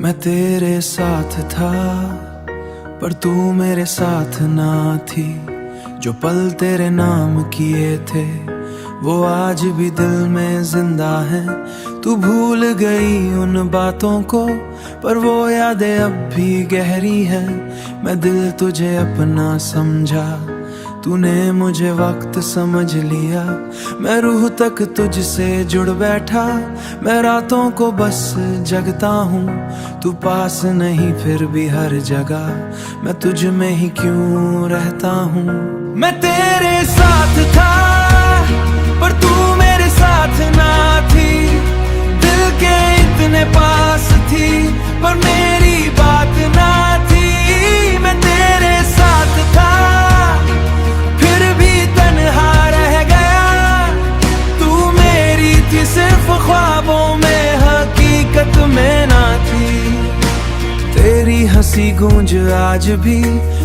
मैं तेरे साथ था पर तू मेरे साथ ना थी। जो पल तेरे नाम किए थे वो आज भी दिल में जिंदा है। तू भूल गई उन बातों को पर वो यादें अब भी गहरी है। मैं दिल तुझे अपना समझा, तूने मुझे वक्त समझ लिया। मैं रूह तक तुझसे जुड़ बैठा, मैं रातों को बस जगता हूँ। तू पास नहीं फिर भी हर जगह मैं तुझ में ही क्यों रहता हूँ। मैं तेरे साथ था पर तू मेरे साथ ना थी। दिल के इतने पास थी पर मेरी बात ना थी। मैं तेरे साथ था फिर भी तन्हा रह गया। तू मेरी थी सिर्फ ख्वाबों में, हकीकत में ना थी। तेरी हंसी गूंज आज भी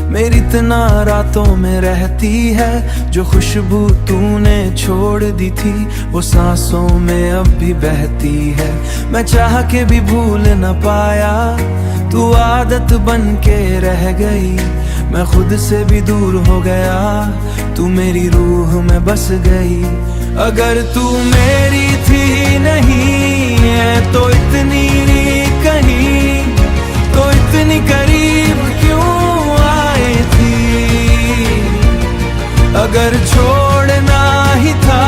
मेरी तना रातों में रहती है। जो खुशबू तूने छोड़ दी थी वो सांसों में अब भी बहती है। मैं चाह के भी भूल न पाया, तू आदत बन के रह गई। मैं खुद से भी दूर हो गया, तू मेरी रूह में बस गई। अगर तू मेरी थी नहीं है तो इतनी कहीं, तो इतनी करीब क्यों आई थी। अगर छोड़ना ही था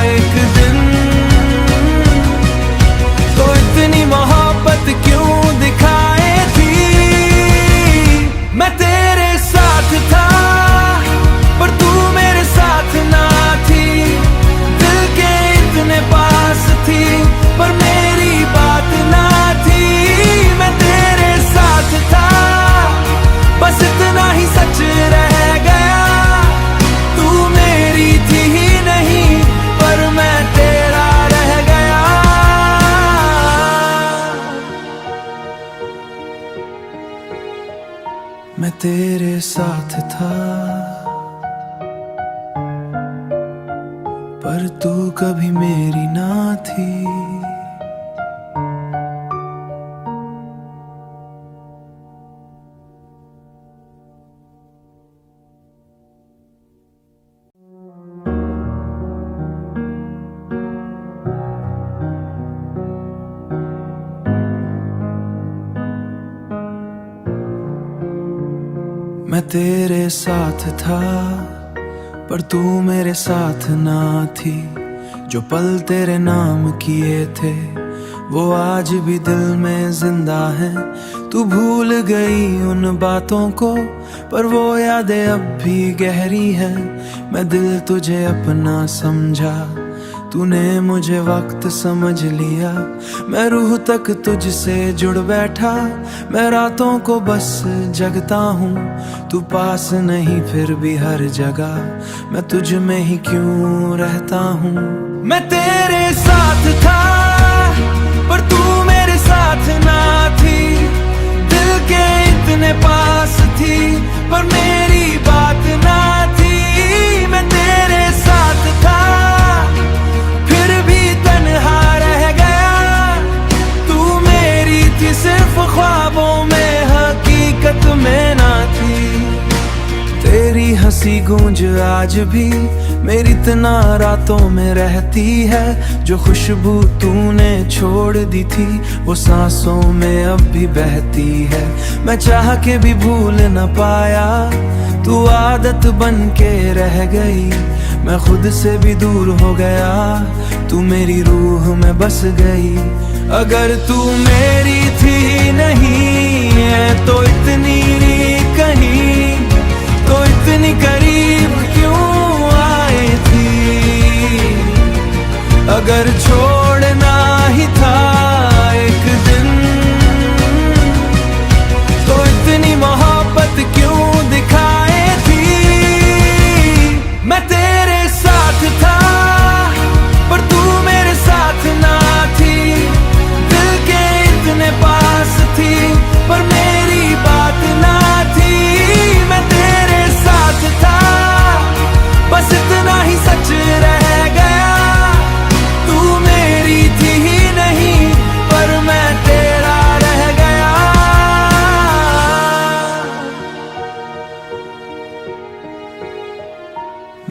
एक दिन तो इतनी मोहब्बत क्यों दिखाए थी। मैं तेरे साथ था पर तू मेरे साथ ना थी। दिल के इतने पास थी पर मेरी बात ना थी। मैं तेरे साथ था बस इतना ही सच रह गया। तू मेरी थी ही नहीं पर मैं तेरा रह गया। मैं तेरे साथ था पर तू कभी मेरी ना थी। मैं तेरे साथ था पर तू मेरे साथ ना थी। जो पल तेरे नाम किए थे वो आज भी दिल में जिंदा है। तू भूल गई उन बातों को पर वो यादें अब भी गहरी है। मैं दिल तुझे अपना समझा, तूने मुझे वक्त समझ लिया। मैं रूह तक तुझसे जुड़ बैठा, मैं रातों को बस जगता हूँ। तू पास नहीं फिर भी हर जगह मैं तुझ में ही क्यों रहता हूँ। मैं तेरे साथ था पर तू मेरे साथ ना थी। दिल के इतने पास थी पर मेरी बात ना थी। मैं तेरे साथ था फिर भी तन्हा रह गया। तू मेरी थी सिर्फ ख्वाबों में, हकीकत में ना थी। तेरी हंसी गूंज आज भी मेरी तना रातों में रहती है। जो खुशबू तूने छोड़ दी थी वो सांसों में अब भी बहती है। मैं चाह के भी भूल न पाया, तू आदत बन के रह गई। मैं खुद से भी दूर हो गया, तू मेरी रूह में बस गई। अगर तू मेरी थी नहीं है तो इतनी कहीं, तो इतनी करीब क्यों आई थी। अगर छोड़ना ही था एक दिन तो इतनी मोहब्बत क्यों दिखाए थी। मैं तेरे साथ था पर तू मेरे साथ ना थी। दिल के इतने पास थी पर मेरी बात ना थी। मैं तेरे साथ था बस इतना ही सच रह गया। तू मेरी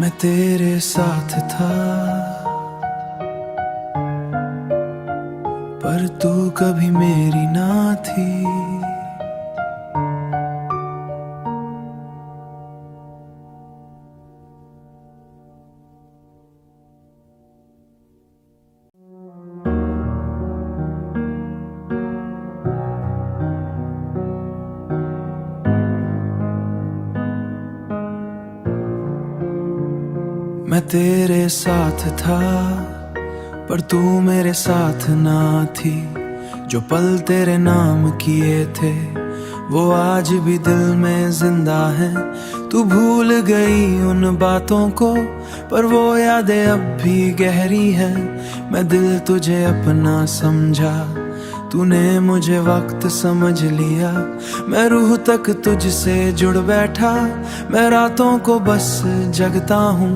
मैं तेरे साथ था, पर तू कभी मेरी ना थी। मैं तेरे साथ था, पर तू मेरे साथ ना थी। जो पल तेरे नाम किए थे, वो आज भी दिल में जिंदा है। तू भूल गई उन बातों को, पर वो यादें अब भी गहरी है। मैं दिल तुझे अपना समझा, तूने मुझे वक्त समझ लिया। मैं रूह तक तुझसे जुड़ बैठा, मैं रातों को बस जगता हूँ।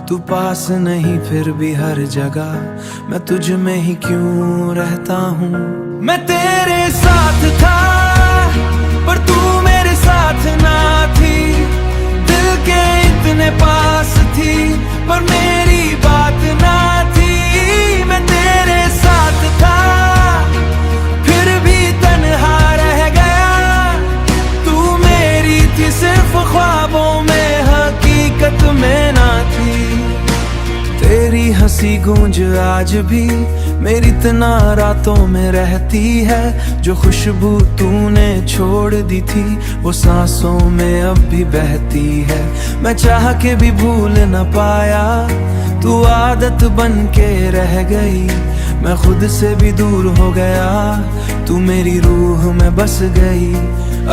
तू पास नहीं फिर भी हर जगह मैं तुझ में ही क्यों रहता हूँ। मैं तेरे साथ था, पर तू मेरे साथ ना थी। दिल के इतने पास थी, पर मेरी बात ना थी। मैं तेरे साथ था, फिर भी तन्हा रह गया। तू मेरी थी सिर्फ ख्वाबों में, हकीकत में ना थी। तेरी हंसी गूंज आज भी मेरी तना रातों में रहती है। जो खुशबू तूने छोड़ दी थी, वो सांसों में अब भी बहती है। मैं चाह के भी भूल न पाया, तू आदत बन के रह गई। मैं खुद से भी दूर हो गया, तू मेरी रूह में बस गई।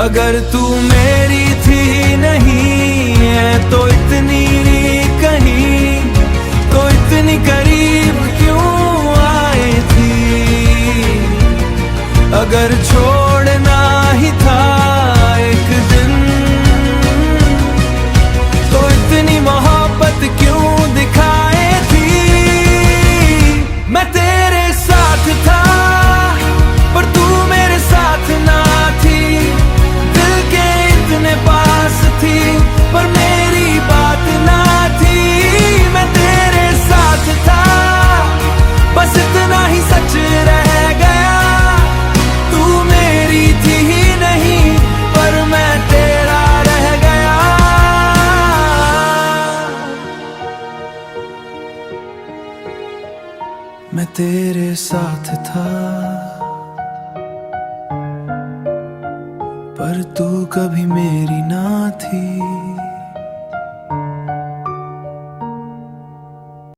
अगर तू मेरी थी नहीं है, तो इतनी कहीं, तो इतनी करीब क्यों आई थी। अगर छोड़ना ही था एक दिन, तो इतनी मोहब्बत क्यों दिखाए थी। मैं तेरे साथ था, पर तू मेरे साथ ना थी। दिल के इतने पास थी, पर मेरी बात ना थी। मैं तेरे साथ था, बस इतना ही सच रह गया। तू मेरी थी ही नहीं, पर मैं तेरा रह गया। मैं तेरे साथ था, पर तू कभी मेरी ना थी।